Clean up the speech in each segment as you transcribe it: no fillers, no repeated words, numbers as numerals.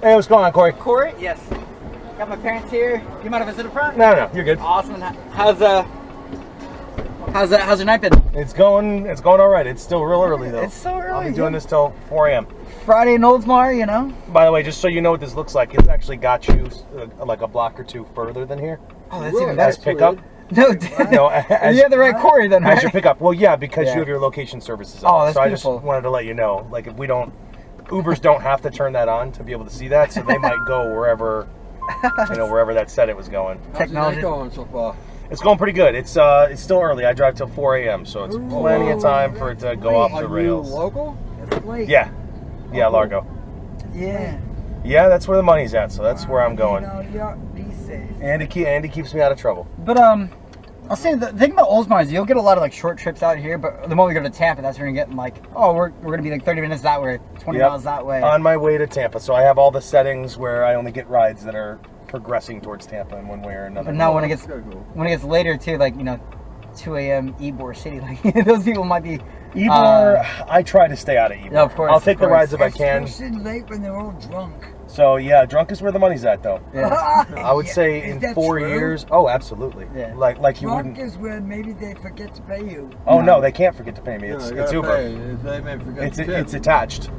Hey, what's going on, Corey? Corey? Yes. Got my parents here. You mind if I sit up front? No, you're good. Awesome. How's your night been? It's going all right. It's still real early though. It's so early. I'll be doing this till 4 a.m. Friday in Oldsmar, you know. By the way, just so you know what this looks like, it's actually got you like a block or two further than here. Oh, that's even better. As pickup. No, as, you have the right Corey then, right? As your pickup. Well, yeah, because you have your location services on. Oh, that's so beautiful. I just wanted to let you know, like if we don't, Ubers don't have to turn that on to be able to see that, so they might go wherever, wherever that said it was going. Technology. How's it going so far? It's going pretty good. It's still early. I drive till 4 a.m., so it's plenty of time for it to go off the rails. Are you local? Yeah, Largo. Yeah. Yeah, that's where the money's at, so that's where I'm going. Be safe. Andy keeps me out of trouble. But I'll say the thing about Oldsmar is you'll get a lot of like short trips out here, but the moment you go to Tampa, that's when you're getting like, oh, we're gonna be like 30 minutes that way, 20 miles that way. On my way to Tampa, so I have all the settings where I only get rides that are progressing towards Tampa in one way or another. But now when it gets later too, like 2 a.m. Ybor City, like those people might be. Ybor, I try to stay out of Ybor. No, of course. I'll take the rides if I can. Especially late when they're all drunk. So yeah, drunk is where the money's at, though. Yeah. I would say Is in that 4 true? years. Oh, absolutely. Yeah. Like you Drunk wouldn't. is where maybe they forget to pay you. Oh no, they can't forget to pay me. Yeah, It's you gotta Uber. pay. They may forget to tip. It's attached.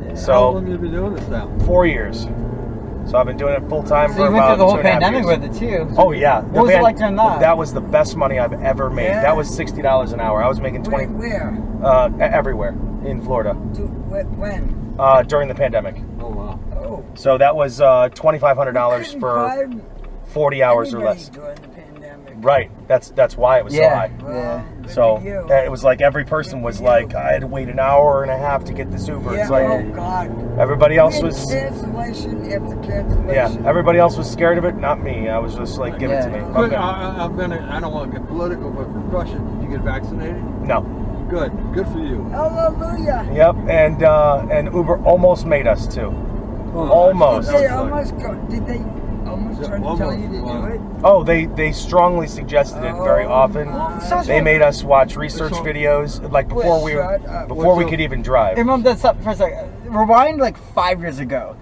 How So long have you been doing this now? 4 years. So I've been doing it full time So for you went about through the whole 2.5 pandemic years. with it too. Oh yeah. What was it like during that? That was the best money I've ever made. Yeah. That was $60 an hour. I was making 20 Where? everywhere in Florida When? during the pandemic. Oh, wow. Oh. So that was $2,500 Couldn't for find 40 hours or anybody less. during the pandemic. Right. That's why it was so high. Well, good So for you. it was like every person was like, I had to wait an hour and a half to get this Uber. Yeah, It's like oh God. everybody else We had was. cancellation after cancellation. Yeah, everybody else was scared of it, not me. I was just like, give it to me. Good. Okay. I don't want to get political, but for question, did you get vaccinated? No. Good. Good for you. Hallelujah. Yep, and Uber almost made us too. Almost. Did they almost try to tell you to do it? Oh, they strongly suggested it very often. So They made us watch research videos like before we could even drive. Hey, Mom, that's up for a second. Rewind like 5 years ago.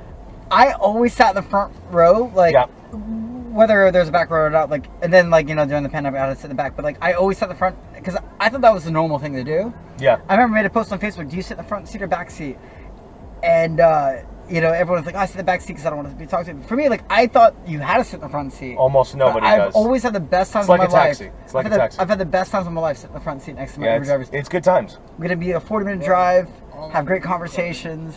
I always sat in the front row, like whether there's a back row or not. Like, and then like during the pandemic, I had to sit in the back. But like, I always sat in the front because I thought that was the normal thing to do. Yeah. I remember I made a post on Facebook. Do you sit in the front seat or back seat? And everyone's like, I sit in the back seat because I don't want to be talked to. For me, like, I thought you had to sit in the front seat. Almost nobody I've does. always had the best times It's like of my a taxi. life. It's like a taxi. I've had the best times of my life sitting in the front seat next to my Yeah, Uber drivers. it's good times. I'm gonna be a 40-minute drive, have great conversations.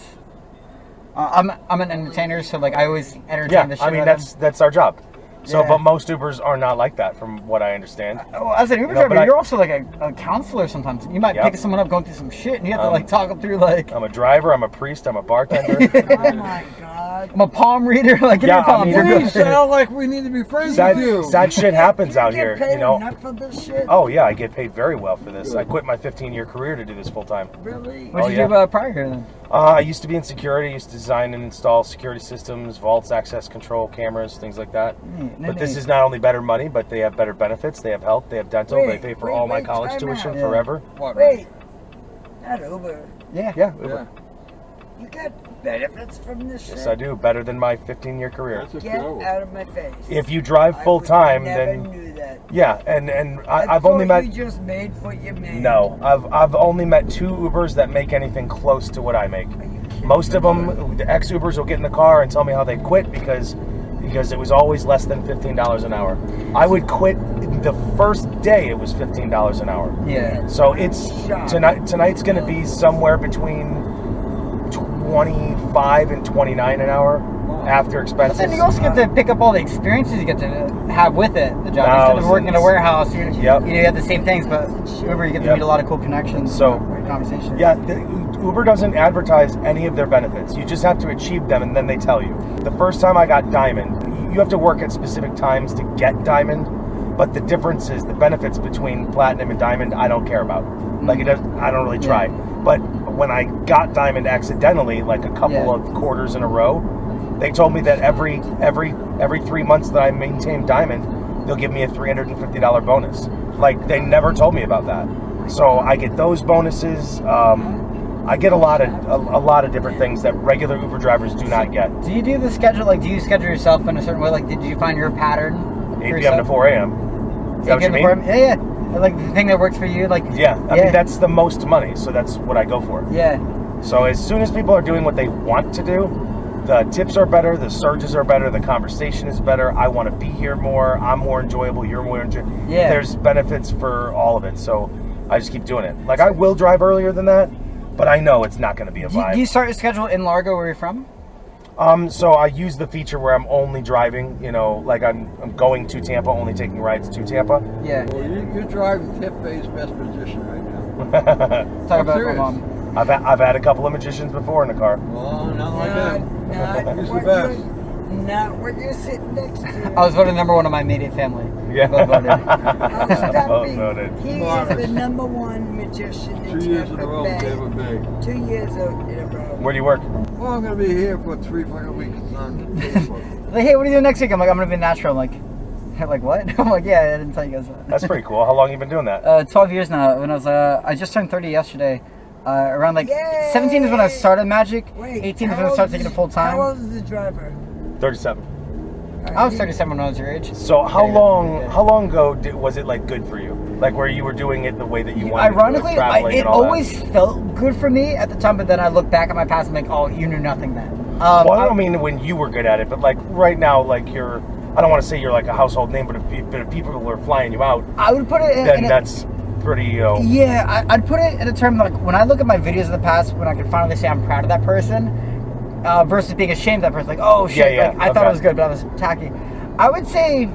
I'm an entertainer, so like I always entertain the shit. I mean out of them. that's our job. So, Yeah. but most Ubers are not like that, from what I understand. Well, as an Uber No, but driver, I- you're also like a counselor sometimes. You might pick someone up going through some shit, and you have to like talk them through like. I'm a driver. I'm a priest. I'm a bartender. Oh my God. I'm a palm reader. Like, give me Yeah, a palm. I mean, you're We good. sound like we need to be friends with you. Sad shit happens out You here, get paid you know. enough for this shit? Oh yeah, I get paid very well for this. I quit my 15-year career to do this full time. Really? What did you yeah. do prior here then? I used to be in security. I used to design and install security systems, vaults, access control, cameras, things like that. But this is not only better money, but they have better benefits. They have health. They have dental. They pay for all my college time tuition out. forever. What? Wait. Not Uber. Yeah. Yeah, Yeah. You got benefits from this shit? yes, I do. Better than my 15-year career. That's a Get pro. out of my face. If you drive I full would time, never then knew that. yeah, and I I've only thought met. you just made what you made. No, I've only met 2 Ubers that make anything close to what I make. Are you kidding? Most of them, the ex-Ubers will get in the car and tell me how they quit because it was always less than $15 an hour. I would quit the first day it was $15 an hour. Yeah. So it's tonight's going to be somewhere between 25 and 29 an hour after expenses. Then you also get to pick up all the experiences you get to have with it. The job instead of working in a warehouse, you have the same things, but Uber you get to meet a lot of cool connections. So great conversations. Yeah, Uber doesn't advertise any of their benefits. You just have to achieve them, and then they tell you. The first time I got Diamond, you have to work at specific times to get Diamond, but the difference is the benefits between Platinum and Diamond I don't care about. Like I don't really try. But when I got Diamond accidentally, like a couple of quarters in a row, they told me that every 3 months that I maintain Diamond, they'll give me a $350 bonus. Like they never told me about that. So I get those bonuses. I get a lot of different things that regular Uber drivers do not get. Do you do the schedule? Like, do you schedule yourself in a certain way? Like, did you find your pattern? 8 p.m. to 4 a.m. Is that what you mean? Yeah, yeah. Like the thing that works for you. Like, yeah. I mean, that's the most money, so that's what I go for. Yeah. So as soon as people are doing what they want to do, the tips are better, the surges are better, the conversation is better. I want to be here more. I'm more enjoyable. You're more enjoyable. Yeah. There's benefits for all of it. So I just keep doing it. Like, I will drive earlier than that, but I know it's not going to be a vibe. Do you start your schedule in Largo, where you're from? So I use the feature where I'm only driving, you know, like I'm going to Tampa, only taking rides to Tampa. Yeah. Well, you drive Tiffany's best position right now. Talk about serious. my mom. I've had a couple of magicians before in the car. Well, not like that. He's the what best. not what you're sitting next to. I was voted number one in my immediate family. Yeah. Both voted. Stop Both me. voted. He is the #1 magician in 2 years in a Tampa row, Bay. Tampa Bay. 2 years in a row. Where do you work? Well, I'm going to be here for 3 fucking weeks on Facebook. Like, hey, what are you doing next week? I'm like, I'm gonna be in Nashville. I'm like, like what? I'm like, yeah, I didn't tell you guys that. That's pretty cool. How long have you been doing that? 12 years now. When I just turned 30 yesterday. Around like Yay! 17 is when I started magic. Wait, 18 is how when I started old taking it is- full time. How old is the driver? 37. I was 37 when I was your age. So how Yeah. long ago was it like good for you? Like where you were doing it the way that you wanted Ironically, to do it, traveling it and all always felt good for me at the time, but then I look back at my past and I'm like, oh, you knew nothing then. Well, I don't mean when you were good at it, but like right now, like you're, I don't want to say you're like a household name, but if people are flying you out, I would put it in, then that's pretty, you know. Yeah, I'd put it in a term like when I look at my videos of the past, when I can finally say I'm proud of that person, versus being ashamed of that person. Like, oh shit, Yeah, like, I thought it was good, but I was tacky. I would say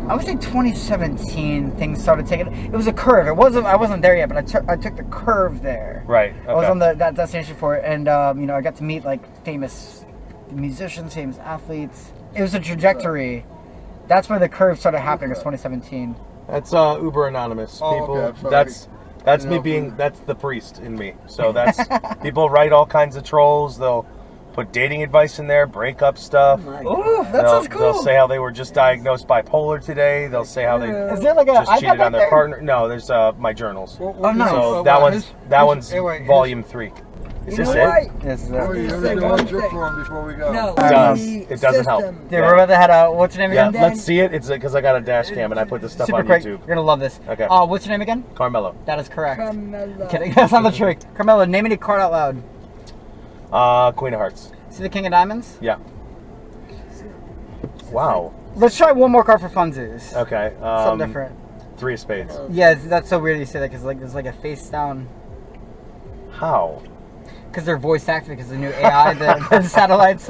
2017 things started taking. It was a curve. I wasn't there yet, but I took the curve there. Right. I was okay. on that destination for it, and you know, I got to meet like famous musicians, famous athletes. It was a trajectory. That's where the curve started happening. Was 2017. That's Uber Anonymous. Oh, People. okay, I'm sorry. That's me No, being. That's the priest in me. So that's people write all kinds of trolls. They'll put dating advice in there, breakup stuff. Ooh, that They'll, sounds cool. they'll say how they were just diagnosed bipolar today. They'll say how they Is there like a just iPad cheated back on their there? partner. No, there's my journals. Oh, nice. So Well, that one's volume 3. Is You this know it? what? Yes, is Oh, that- you Say ever do one one thing. trick for him before we go? No, It does. the It doesn't help. system. Dude, we're about to head out. What's your name Yeah, again? let's see it. It's because I got a dash cam and I put this stuff Super on quick. YouTube. You're gonna love this. Okay. What's your name again? Carmelo. That is correct. Carmelo. Kidding. That's not the trick. Carmelo, name any card out loud. Queen of Hearts. See the King of Diamonds? Yeah. Wow. Let's try one more card for funsies. Okay. Something different. 3 of Spades. Yeah, that's so weird you say that because like there's like a face down. How? Because they're voice activated because the new AI, the satellites.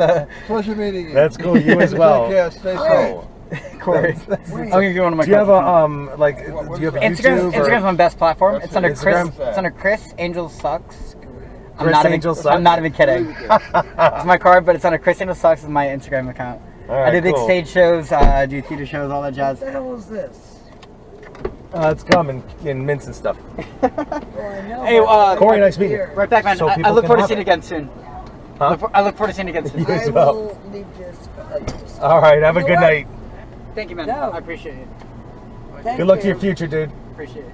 Pleasure meeting you. That's cool. You as well. Take care. Stay safe. Oh. Corey. Wait. I'm gonna give one of my Do you have cards. a do you have a Instagram? YouTube? Instagram's my best platform. That's It's under Instagram? Chris. It's under Chris Angel Sucks. Chris Angel Sucks? I'm not even kidding. It's my card, but it's under Chris Angel Sucks is my Instagram account. All right, I do big cool. stage shows. I do theater shows, all that jazz. What the hell is this? It's coming in mints and stuff. Well, I know. Hey, Corey, nice meeting you. Here. Right back, man. So I people look can forward to have seeing you it. again soon. Huh? I look forward to seeing you again soon. You as I well. will leave this for others. All right. Have a You know good what? night. Thank you, man. No. I appreciate it. Thank Good luck to you. your future, dude. Appreciate it.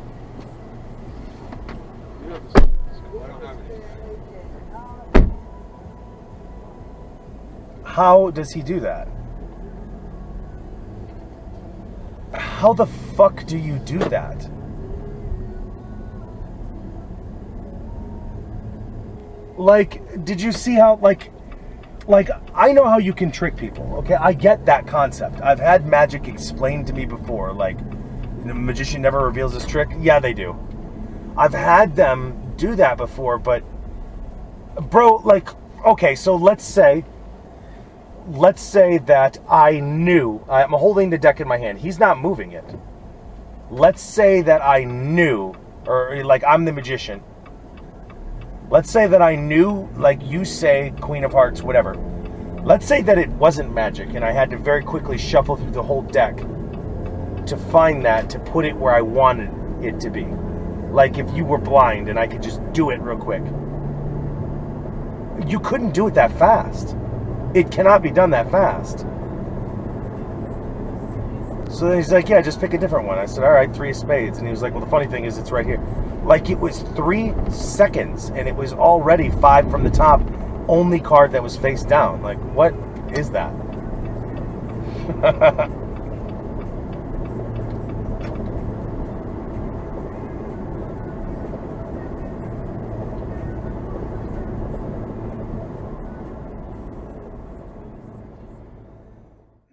How does he do that? How the fuck do you do that? Like, did you see how, like, I know how you can trick people, okay? I get that concept. I've had magic explained to me before, like, the magician never reveals his trick. Yeah, they do. I've had them do that before, but, bro, like, okay, so let's say that I knew, I'm holding the deck in my hand. He's not moving it. Let's say that I knew, or like I'm the magician. Let's say that I knew, like you say, Queen of Hearts, whatever. Let's say that it wasn't magic and I had to very quickly shuffle through the whole deck to find that, to put it where I wanted it to be. Like if you were blind and I could just do it real quick. You couldn't do it that fast. It cannot be done that fast. So then he's like, yeah, just pick a different one. I said, all right, 3 of Spades. And he was like, well, the funny thing is it's right here. Like it was 3 seconds and it was already 5 from the top, only card that was face down. Like, what is that?